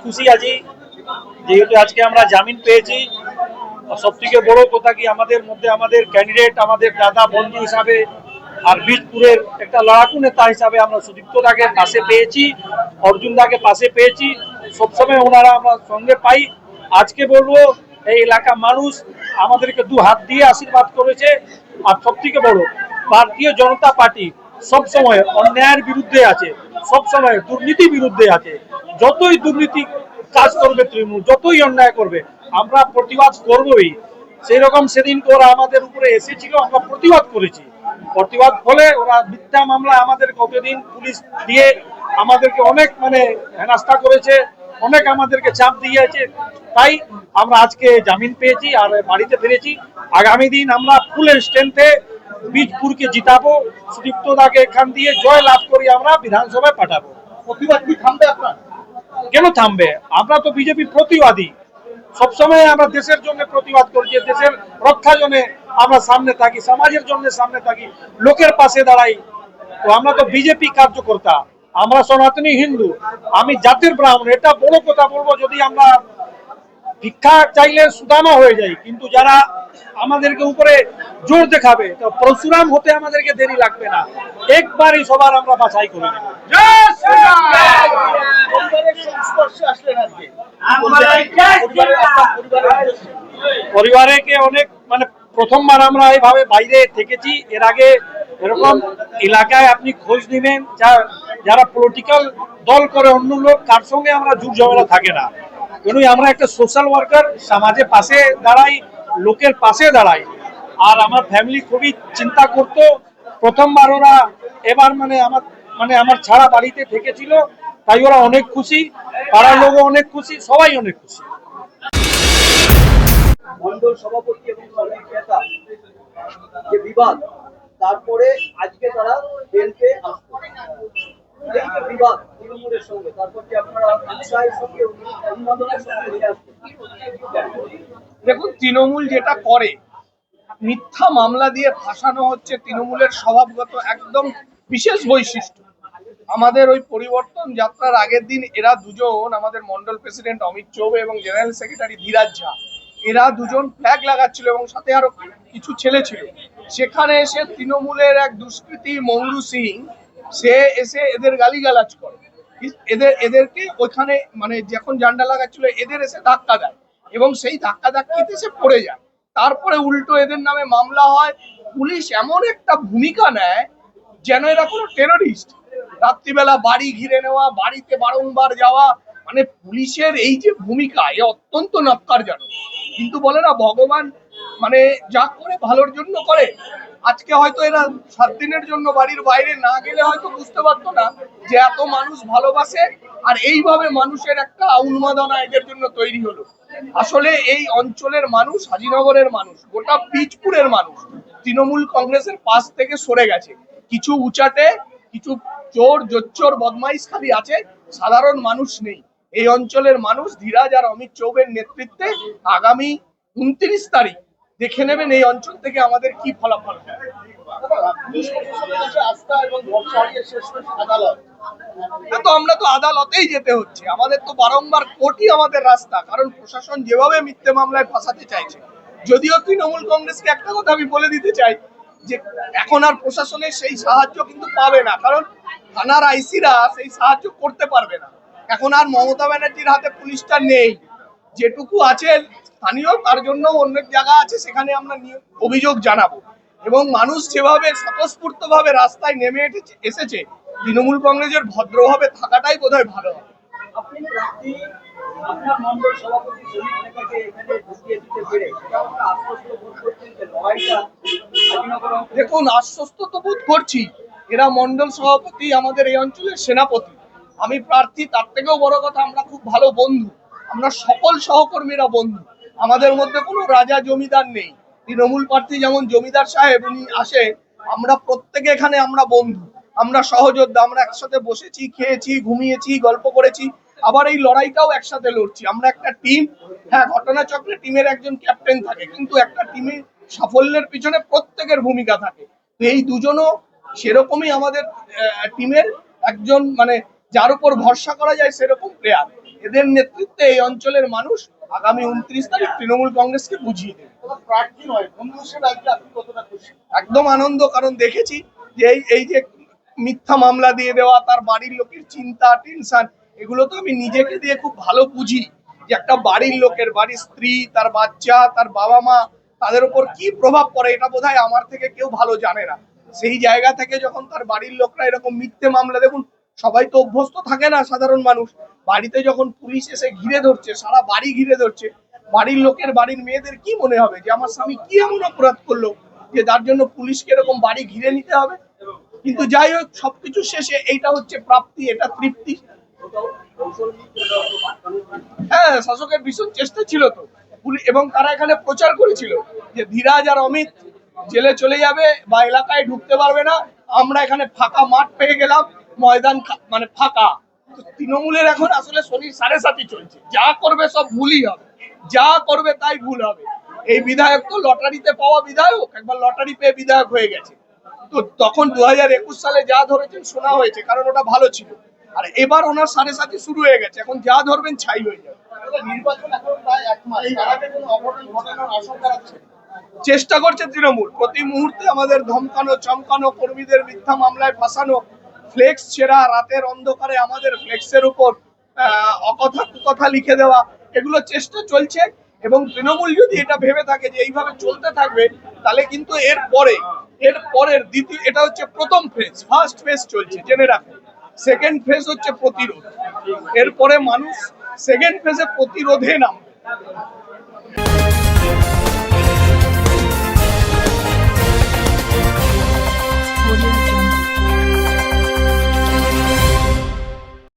খুশি আছি যেহেতু আজকে আমরা জামিন পেয়েছি। সব থেকে বড় কথা কি আমাদের মধ্যে আমাদের ক্যান্ডিডেট, আমাদের দাদা বন্ধু হিসাবে আর বীজপুরের একটা লড়াকু নেতা হিসাবে আমরা সুদীপ্ত দাকে পাশে পেয়েছি, অর্জুন দাকে পাশে পেয়েছি। সবসময় ওনারা আমরা সঙ্গে পাই। আজকে বলবো এই এলাকা মানুষ আমাদেরকে দু হাত দিয়ে আশীর্বাদ করেছে। আর সব থেকে বড়, ভারতীয় জনতা পার্টি সব সময় অন্যায়ের বিরুদ্ধে আছে, সব সময় দুর্নীতি বিরুদ্ধে আছে। যতই দুর্নীতি কাজ করবে তৃণমূল, যতই অন্যায় করবে, আমরা প্রতিবাদ করবই। সেই রকম সেদিন ওরা আমাদের উপরে এসেছিল, আমরা প্রতিবাদ করেছি। প্রতিবাদ ফলে ওরা মিথ্যা মামলা আমাদের কতদিন পুলিশ দিয়ে আমাদেরকে অনেক হেনস্থা করেছে, অনেক আমাদেরকে চাপ দিয়েছে। তাই আমরা আজকে জামিন পেয়েছি আর বাড়িতে ফিরেছি। আগামী দিন আমরা ফুল স্ট্রেংথে বীজপুরকে জিতাবো, সুদীপ্ত দাকে এখান দিয়ে জয় লাভ করি আমরা বিধানসভায় পাঠাবো। প্রতিবাদ কি থামবে আপনার? কেন থামবে? আমরা তো বিজেপি প্রতিবাদী, সবসময় আমরা দেশের জন্য প্রতিবাদ করছি, দেশের রক্ষার জন্য আমরা সামনে থাকি, সমাজের জন্য সামনে থাকি, লোকের পাশে দাঁড়াই। তো আমরা তো বিজেপি কার্যকর্তা, আমরা সনাতনী হিন্দু, আমি জাতির ব্রাহ্মণ। এটা বড় কথা বলবো, যদি আমরা ভিক্ষা চাইলে সুদামা হয়ে যাই, কিন্তু যারা আমাদেরকে উপরে জোর দেখাবে, তো পরশুরাম হতে আমাদেরকে দেরি লাগবে না, একবারই সবার আমরা বাছাই করে নেব। পরিবারকে অনেক প্রথমবার আমরা এইভাবে বাইরে থেকেছি। এর আগে এরকম এলাকায় আপনি খোঁজ নিবেন, যারা পলিটিক্যাল দল করে অন্য লোক, কার সঙ্গে আমরা জুট ঝামেলা থাকে না। কিন্তু আমরা একটা সোশ্যাল ওয়ার্কার, সমাজের পাশে দাঁড়াই, লোকের পাশে দাঁড়াই। আর আমার ফ্যামিলি খুবই চিন্তা করতো প্রথমবার ওরা, এবার আমার ছাড়া বাড়িতে থেকেছিল, তাই ওরা অনেক খুশি, পাড়ার লোকও অনেক খুশি, সবাই অনেক খুশি। মন্ডল সভাপতি এবং শ্রমিক নেতা যে বিবাদ, তারপরে আজকে তারা বেলতে আসতো, এই যে বিবাদ তৃণমূলের সঙ্গে, তারপর যে আপনারা উৎসাহের সঙ্গে উন্মাদনার সঙ্গে নিয়ে আসতো। দেখুন, তৃণমূল যেটা করে, মিথ্যা মামলা দিয়ে ফাঁসানো হচ্ছে তৃণমূলের স্বভাবগত একদম বিশেষ বৈশিষ্ট্য। আমাদের ওই পরিবর্তন যাত্রার আগের দিন এরা দুজন, আমাদের মন্ডল প্রেসিডেন্ট অমিত চৌবে এবং জেনারেল সেক্রেটারি ধীরাজ ঝা, এরা দুজন ফ্ল্যাগ লাগাচ্ছিল এবং সাথে আরো কিছু ছেলে ছিল। সেখানে এসে তৃণমূলের এক দুষ্কৃতী মৌরু সিং, সে এসে এদের গালিগালাজ করে, এদেরকে ওইখানে যখন জান্ডা লাগাচ্ছিল এদের এসে ধাক্কা দেয় এবং সেই ধাক্কা ধাক্কিতে সে পড়ে যায়। তারপরে উল্টো এদের নামে মামলা হয়। পুলিশ এমন একটা ভূমিকা নেয় যেন এরা কোনো টেররিস্ট। রাত্রিবেলা বাড়ি ঘিরে নেওয়া, বাড়িতে বারংবার যাওয়া, পুলিশের এই যে ভূমিকা, এ অত্যন্ত ন্যক্কারজনক। কিন্তু বলে না, ভগবান যা করে ভালোর জন্য করে। আজকে হয়তো এরা 7 দিনের জন্য বাড়ির বাইরে না গেলে হয়তো বুঝতে পারতো না যে এত মানুষ ভালোবাসে, আর এইভাবে মানুষের একটা উন্মাদনা এদের জন্য তৈরি হলো। আসলে এই অঞ্চলের মানুষ, হাজিনগরের মানুষ, গোটা বীজপুরের মানুষ তৃণমূল কংগ্রেসের পাশ থেকে সরে গেছে। কিছু উচাটে, কিছু চোর জোচ্চোর বদমাইশ খালি আছে, সাধারণ মানুষ নেই। এই অঞ্চলের মানুষ ধীরাজ আর অমিত চৌবের নেতৃত্বে আগামী 29 তারিখ দেখে নেবেন এই অঞ্চল থেকে আমাদের কি ফলাফল হয়। তো আমরা তো আদালতেই যেতে হচ্ছে, আমাদের তো বারংবার কোর্টই আমাদের রাস্তা, কারণ প্রশাসন যেভাবে মিথ্যে মামলায় ফাঁসাতে চাইছে। যদিও তৃণমূল কংগ্রেসকে একটা কথা আমি বলে দিতে চাই, যে এখন আর প্রশাসনের সেই সাহায্য কিন্তু পাবে না, কারণ থানার আইসিরা সেই সাহায্য করতে পারবে না। এখন আর মমতা ব্যানার্জির হাতে পুলিশটা নেই, যেটুকু আছে স্থানীয়, তার জন্য অনেক জায়গা আছে, সেখানে আমরা অভিযোগ জানাবো। এবং মানুষ যেভাবে স্বতঃস্ফূর্ত ভাবে রাস্তায় নেমে এসেছে, তৃণমূল কংগ্রেসের ভদ্রভাবে থাকাটাই বোধহয় ভালো হবে। আপনি প্রার্থী, আপনার মন্ডল সভাপতি শ্রমিক নেতাকে এখানে ঢুকিয়ে দিতে পেরে আশ্বস্ত বোধ করছেন যে লড়াইটা হাজিনগর? দেখুন, আশ্বস্ত তো বোধ করছি। এরা মন্ডল সভাপতি আমাদের এই অঞ্চলের সেনাপতি, আমি প্রার্থী, তার থেকেও বড় কথা আমরা খুব ভালো বন্ধু। আমরা সকল সহকর্মীরা বন্ধু, আমাদের মধ্যে কোনো রাজা জমিদার নেই। তৃণমূল প্রার্থী যেমন জমিদার সাহেব, উনি আসে, আমরা প্রত্যেকে এখানে আমরা বন্ধু, আমরা সহযোদ্ধা, আমরা একসাথে বসেছি, খেয়েছি, ঘুমিয়েছি, গল্প করেছি, আবার এই লড়াইটাও একসাথে লড়ছি। আমরা একটা টিম। হ্যাঁ, ঘটনাচক্রে টিমের একজন ক্যাপ্টেন থাকে, কিন্তু একটা টিমের সাফল্যের পিছনে প্রত্যেকের ভূমিকা থাকে। তো এই দুজনও সেরকমই আমাদের টিমের একজন, যার উপর ভরসা করা যায় সেরকম প্লেয়ার। এদের নেতৃত্বে এই অঞ্চলের মানুষ আগামী 29 তারিখ তৃণমূল কংগ্রেসকে বুঝিয়ে দেবে। প্রার্থী নয়, বন্ধু হিসেবে আজকে আপনি কতটা খুশি? একদম আনন্দ, কারণ দেখেছি যে এই যে মিথ্যা মামলা দিয়ে দেওয়া, তার বাড়ির লোকের চিন্তা টেনশন, এগুলো তো আমি নিজেকে দিয়ে খুব ভালো বুঝি যে একটা বাড়ির লোকের, বাড়ির স্ত্রী, তার বাচ্চা, তার বাবা মা, তাদের উপর কি প্রভাব পড়ে এটা বোধহয় আমার থেকে কেউ ভালো জানে না। সেই জায়গা থেকে যখন তার বাড়ির লোকরা এরকম মিথ্যে মামলা, দেখুন সবাই তো অভ্যস্ত থাকে না, সাধারণ মানুষ বাড়িতে যখন পুলিশ এসে ঘিরে ধরছে, সারা বাড়ি ঘিরে ধরছে, বাড়ির লোকের, বাড়ির মেয়েদের কি মনে হবে যে আমার স্বামী কি এমন অপরাধ করলো যে যার জন্য পুলিশকে এরকম বাড়ি ঘিরে নিতে হবে। কিন্তু যাই হোক, সবকিছু শেষে এইটা হচ্ছে প্রাপ্তি, এটা তৃপ্তি। হ্যাঁ, শাসকের ভীষণ চেষ্টা ছিল তো, এবং তারা এখানে প্রচার করেছিল যে ধীরাজ আর অমিত জেলে চলে যাবে বা এলাকায় ঢুকতে পারবে না, আমরা এখানে ফাঁকা মাঠ পেয়ে গেলাম, ময়দান মানে ফাঁকা। তো তৃণমূলের এখন আসলে শনির সাড়ে সাথী চলছে, যা করবে সব ভুলই হবে, যা করবে তাই ভুল হবে। এই বিধায়ক তো লটারিতে পাওয়া বিধায়ক, একবার লটারি পেয়ে বিধায়ক হয়ে গেছে। তো তখন 2021 সালে যা ধরেছেন শোনা হয়েছে, কারণ ওটা ভালো ছিল। আর এবার ওনার সাড়ে সাথী শুরু হয়ে গেছে, এখন যা ধরবেন ছাই হয়ে যাবে। নির্বাচন এখন প্রায় 1 মাস, তার আগে কোনো অঘটন ঘটানোর আশঙ্কা আছে? চেষ্টা করছে তৃণমূল প্রতি মুহূর্তে আমাদের ধমকানো, চমকানো, কর্মীদের মিথ্যা মামলায় ফাঁসানো, ফ্লেক্স ছেঁড়া, রাতের অন্ধকারে আমাদের ফ্লেক্সের উপর অকথা কুকথা লিখে দেওয়া, এগুলো চেষ্টা চলছে। এবং তৃণমূল যদি এটা ভেবে থাকে যে এইভাবে চলতে থাকবে, তাহলে কিন্তু এর পরের দ্বিতীয়, এটা হচ্ছে প্রথম ফেজ, ফার্স্ট ফেজ চলছে জেনে রাখুন। সেকেন্ড ফেজ হচ্ছে প্রতিরোধ। এরপরে মানুষ সেকেন্ড ফেজে প্রতিরোধে নামবে।